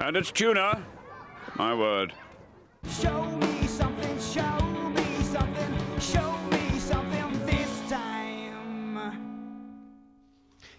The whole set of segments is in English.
And it's tuna. My word. Show me something, show me something, show me something this time.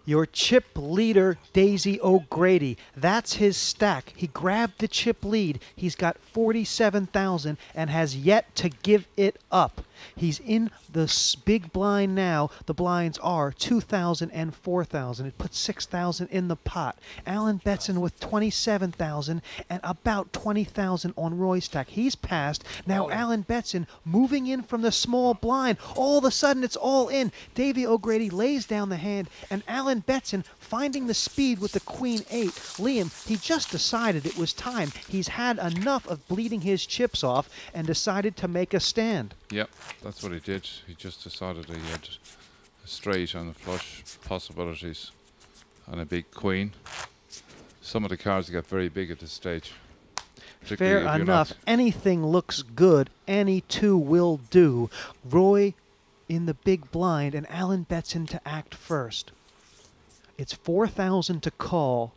Your chip leader, Daisy O'Grady. That's his stack. He grabbed the chip lead. He's got 47,000 and has yet to give it up. He's in the big blind now. The blinds are 2,000 and 4,000. It puts 6,000 in the pot. Alan Betson with 27,000 and about 20,000 on Roy's stack. He's passed. Now Alan Betson moving in from the small blind. All of a sudden it's all in. Davy O'Grady lays down the hand and Alan Betson finding the speed with the Queen 8. Liam, he just decided it was time. He's had enough of bleeding his chips off and decided to make a stand. Yep, that's what he did. He just decided he had a straight and a flush possibilities and a big queen. Some of the cards get very big at this stage. Fair enough. Anything looks good. Any two will do. Roy in the big blind and Alan Betson to act first. It's 4,000 to call.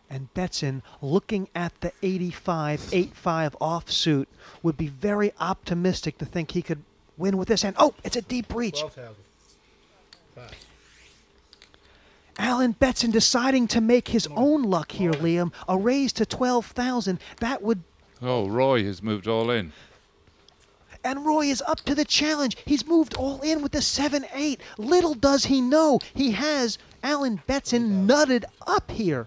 And Betson, looking at the 85-8-5 offsuit, would be very optimistic to think he could win with this hand. Oh, it's a deep reach. 12,000. Alan Betson deciding to make his own luck here, Liam. A raise to 12,000. That would... Oh, Roy has moved all in. And Roy is up to the challenge. He's moved all in with the 7-8. Little does he know, he has Alan Betson nutted up here.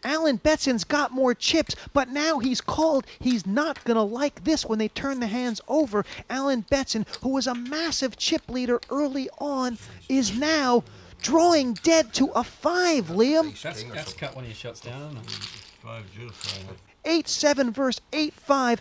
Alan Betson's got more chips, but now he's called. He's not going to like this when they turn the hands over. Alan Betson, who was a massive chip leader early on, is now drawing dead to a 5, Liam. That's cut one of your shots down. 5 juice. 8-7 versus 8-5.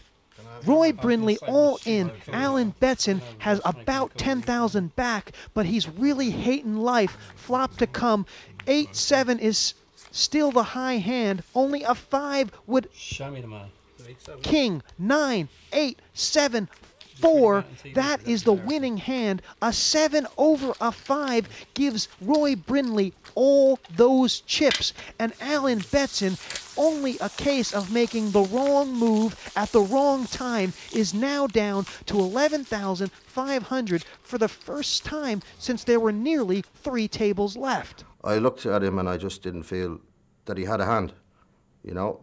Roy Brindley all in. Alan Betson has about 10,000 back, but he's really hating life. Flop to come. 8-7 is still the high hand. Only a 5 would... Show me the money. King, 9, 8, 7, 4. That is the winning hand. A 7 over a 5 gives Roy Brindley all those chips. And Alan Betson, only a case of making the wrong move at the wrong time, is now down to 11,500 for the first time since there were nearly 3 tables left. I looked at him and I just didn't feel that he had a hand. You know,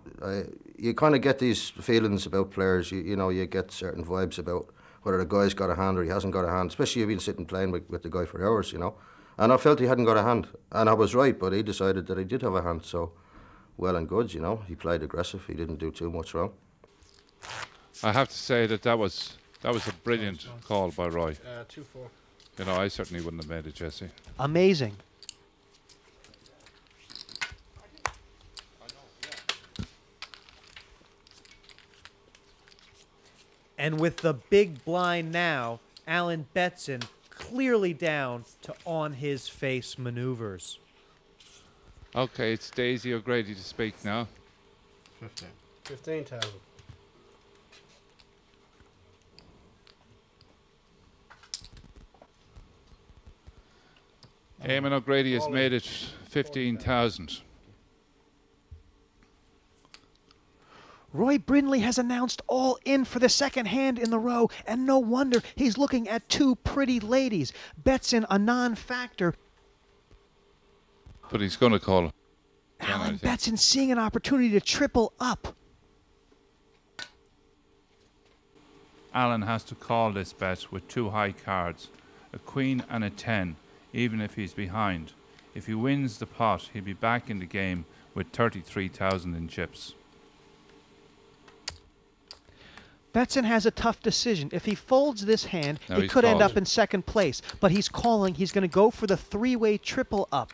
you kind of get these feelings about players. You know, you get certain vibes about whether the guy's got a hand or he hasn't got a hand, especially if you've been sitting playing with the guy for hours, you know. And I felt he hadn't got a hand. And I was right, but he decided that he did have a hand. So, well and good, you know. He played aggressive. He didn't do too much wrong. I have to say that was a brilliant call by Roy. 2-4. You know, I certainly wouldn't have made it, Jesse. Amazing. And with the big blind now, Alan Betson clearly down to on his face maneuvers. Okay, it's Daisy O'Grady to speak now. 15,000. Eamon O'Grady has made it 15,000. Roy Brindley has announced all in for the second hand in the row, and no wonder he's looking at 2 pretty ladies. Betson a non-factor. But he's going to call. Alan Betson seeing an opportunity to triple up. Alan has to call this bet with 2 high cards, a queen and a 10, even if he's behind. If he wins the pot, he'll be back in the game with 33,000 in chips. Betson has a tough decision. If he folds this hand, No, he could end up in second place. But he's calling. He's going to go for the 3-way triple up.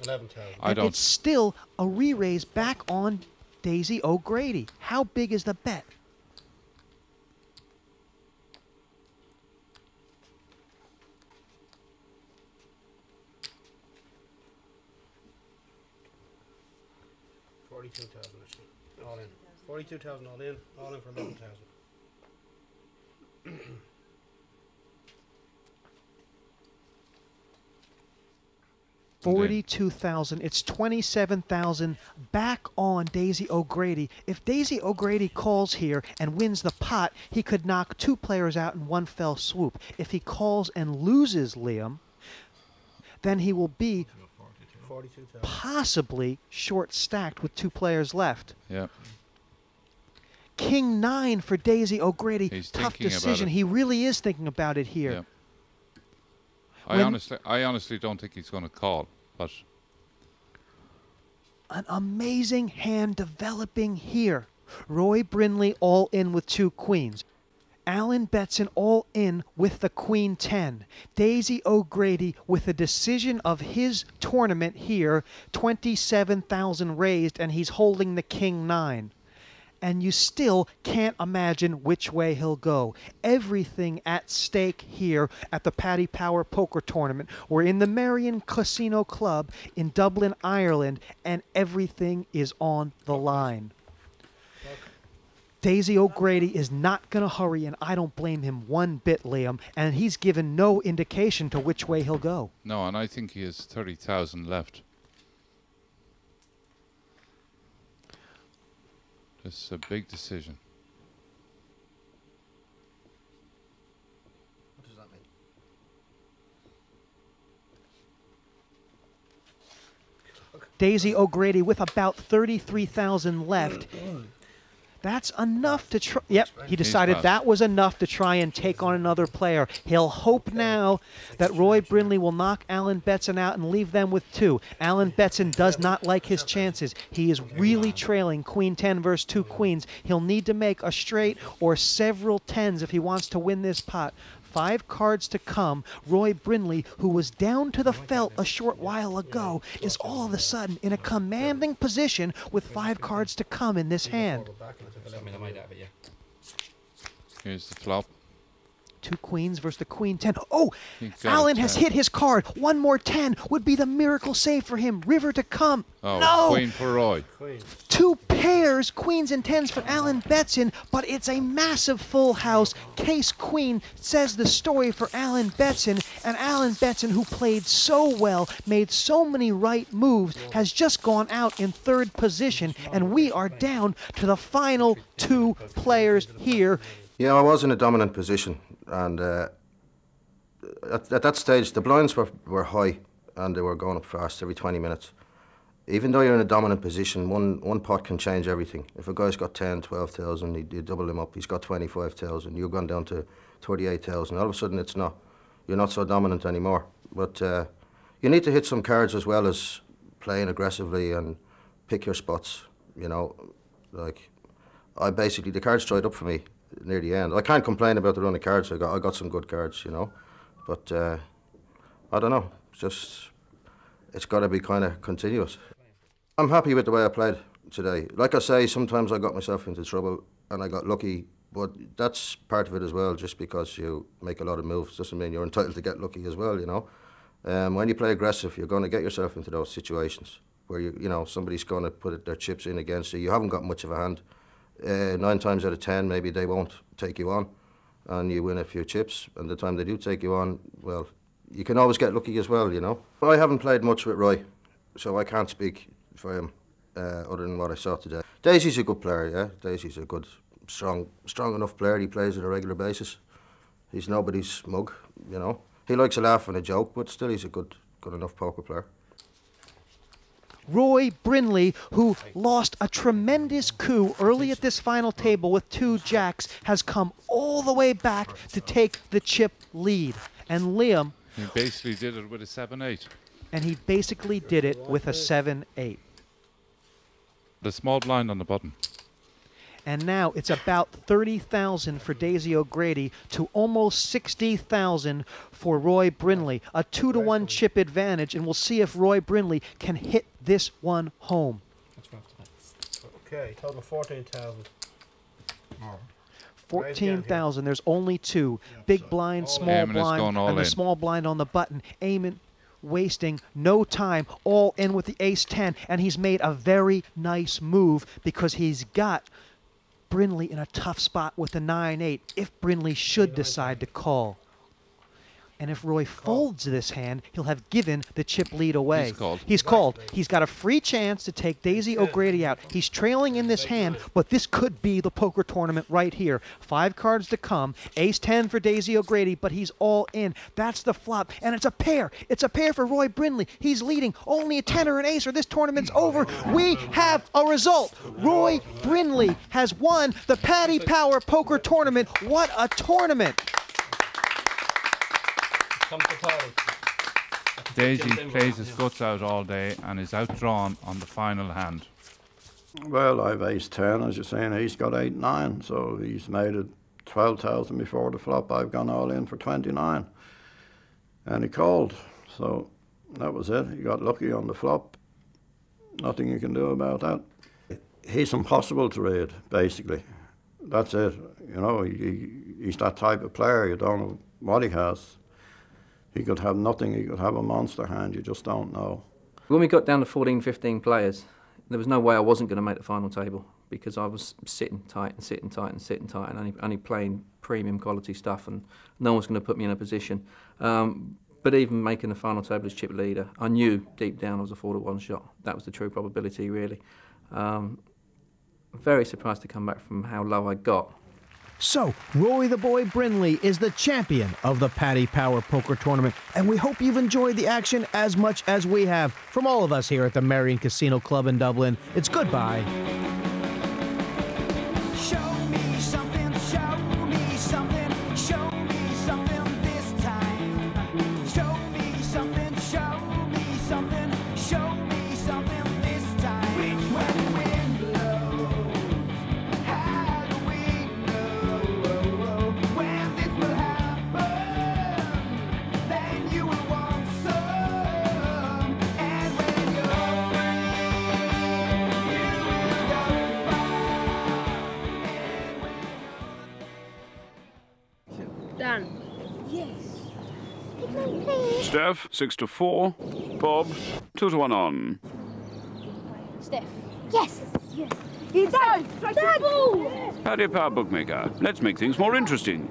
11,000. And it's still a re-raise back on Daisy O'Grady. How big is the bet? $42,000 all in. 42,000 all in for 11,000. 42,000. It's 27,000 back on Daisy O'Grady. If Daisy O'Grady calls here and wins the pot, he could knock 2 players out in one fell swoop. If he calls and loses, Liam, then he will be possibly short-stacked with 2 players left. Yeah. King 9 for Daisy O'Grady. He's Tough thinking about decision. it. He really is thinking about it here. Yeah. When- I honestly don't think he's going to call, but An amazing hand developing here. Roy Brindley all in with 2 queens. Alan Betson all in with the Queen 10. Daisy O'Grady with the decision of his tournament here, 27,000 raised, and he's holding the King 9. And you still can't imagine which way he'll go. Everything at stake here at the Paddy Power Poker Tournament. We're in the Marion Casino Club in Dublin, Ireland, and everything is on the line. Daisy O'Grady is not going to hurry, and I don't blame him one bit, Liam, and he's given no indication to which way he'll go. no, and I think he has 30,000 left. This is a big decision. What does that mean? Daisy O'Grady with about 33,000 left. That's enough to try. Yep, he decided passed. that was enough to try and take on another player. He'll hope now that Roy Brindley will knock Alan Betson out and leave them with 2. Alan Betson does not like his chances. He is really trailing Queen 10 versus 2 queens. He'll need to make a straight or several 10s if he wants to win this pot. 5 cards to come. Roy Brindley, who was down to the felt a short while ago, is all of a sudden in a commanding position with 5 cards to come in this hand. I mean, I might have it, yeah. Here's the flop. 2 queens versus the Queen 10. Oh, He got Alan a has 10. hit his card. One more 10 would be the miracle save for him. River to come. Oh, no! Queen for Roy. 2 pairs, queens and 10s for Alan Betson, but it's a massive full house. Case Queen says the story for Alan Betson, and Alan Betson, who played so well, made so many right moves, has just gone out in 3rd position, and we are down to the final 2 players here. Yeah, I was in a dominant position, and at that stage the blinds were high and they were going up fast every 20 minutes. Even though you're in a dominant position, one pot can change everything. If a guy's got 10, 12,000, you double him up, he's got 25,000, you've gone down to 38,000. All of a sudden you're not so dominant anymore. But you need to hit some cards as well as playing aggressively and pick your spots, you know. Like, the cards dried up for me near the end. I can't complain about the run of cards I got some good cards, you know. But I don't know, it's got to be kind of continuous. I'm happy with the way I played today. Like I say, sometimes I got myself into trouble and I got lucky, but that's part of it as well. Just because you make a lot of moves doesn't mean you're entitled to get lucky as well, you know. When you play aggressive, you're going to get yourself into those situations where you know somebody's going to put their chips in against you. You haven't got much of a hand. 9 times out of 10, maybe they won't take you on, and you win a few chips. And the time they do take you on, well, you can always get lucky as well, you know. I haven't played much with Roy, so I can't speak for him other than what I saw today. Daisy's a good player, yeah. Daisy's a good, strong enough player. He plays on a regular basis. He's nobody's mug, you know. He likes a laugh and a joke, but still he's a good enough poker player. Roy Brindley, who lost a tremendous coup early at this final table with 2 jacks, has come all the way back to take the chip lead. And Liam... He basically did it with a 7-8. And he basically did it with a 7-8. The small blind on the button. And now it's about 30,000 for Daisy O'Grady to almost 60,000 for Roy Brindley. A 2-to-1 chip advantage, and we'll see if Roy Brindley can hit this one home. Okay, total 14,000. 14,000. There's only 2. Big blind, small Eamon is blind, going all and the in. small blind on the button. Eamon wasting no time, all in with the ace-10, and he's made a very nice move because he's got Brindley in a tough spot with the 9-8 if Brindley should decide to call. And if Roy folds this hand, he'll have given the chip lead away. He's called. He's called. He's got a free chance to take Daisy O'Grady out. He's trailing in this hand, but this could be the poker tournament right here. 5 cards to come. Ace-10 for Daisy O'Grady, but he's all in. That's the flop, and it's a pair. It's a pair for Roy Brindley. He's leading. Only a 10 or an ace, or this tournament's over. We have a result. Roy Brindley has won the Paddy Power Poker Tournament. What a tournament! Come to Paddy. Daisy plays his guts out all day and is outdrawn on the final hand. Well, I've ace-10, as you're saying. He's got 8-9, so he's made it 12,000 before the flop. I've gone all in for 29. And he called, so that was it. He got lucky on the flop. Nothing you can do about that. He's impossible to read, basically. That's it. You know, he's that type of player. You don't know what he has. He could have nothing. He could have a monster hand. You just don't know. When we got down to 14, 15 players, there was no way I wasn't going to make the final table because I was sitting tight and sitting tight and sitting tight and only playing premium quality stuff, and no one's going to put me in a position. But even making the final table as chip leader, I knew deep down I was a 4-to-1 shot. That was the true probability, really. Very surprised to come back from how low I got. So, Roy the Boy Brindley is the champion of the Paddy Power Poker Tournament, and we hope you've enjoyed the action as much as we have. From all of us here at the Marion Casino Club in Dublin, it's goodbye. Show me something, show me something, show me something this time. Show me something, show me something, show me something this time. Which way the wind blows, how do we know when this will happen? Then you will want some, and when you're free, you will go far. Done. Yes. Steph, 6-4. Bob, 2-1 on. Steph. Yes. Yes. You don't. Strike the ball. Paddy Power Bookmaker. Let's make things more interesting.